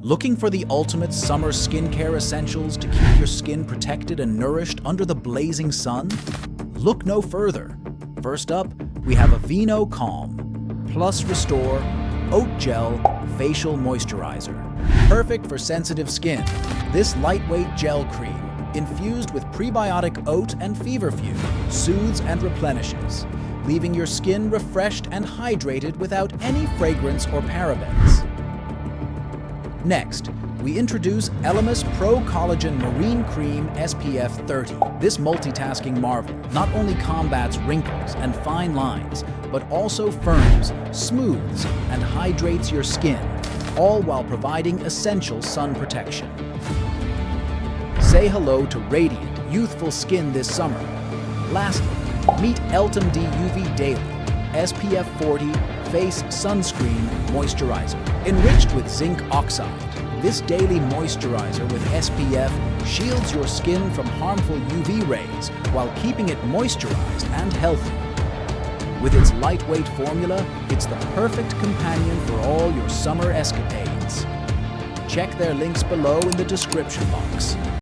Looking for the ultimate summer skincare essentials to keep your skin protected and nourished under the blazing sun? Look no further. First up, we have Aveeno Calm Plus Restore Oat Gel Facial Moisturizer. Perfect for sensitive skin, this lightweight gel cream, infused with prebiotic oat and feverfew, soothes and replenishes, leaving your skin refreshed and hydrated without any fragrance or parabens. Next, we introduce ELEMIS Pro-Collagen Marine Cream SPF 30. This multitasking marvel not only combats wrinkles and fine lines, but also firms, smooths, and hydrates your skin, all while providing essential sun protection. Say hello to radiant, youthful skin this summer. Lastly, meet EltaMD UV Daily SPF 40 Face Sunscreen Moisturizer. Enriched with Zinc Oxide, this daily moisturizer with SPF shields your skin from harmful UV rays while keeping it moisturized and healthy. With its lightweight formula, it's the perfect companion for all your summer escapades. Check their links below in the description box.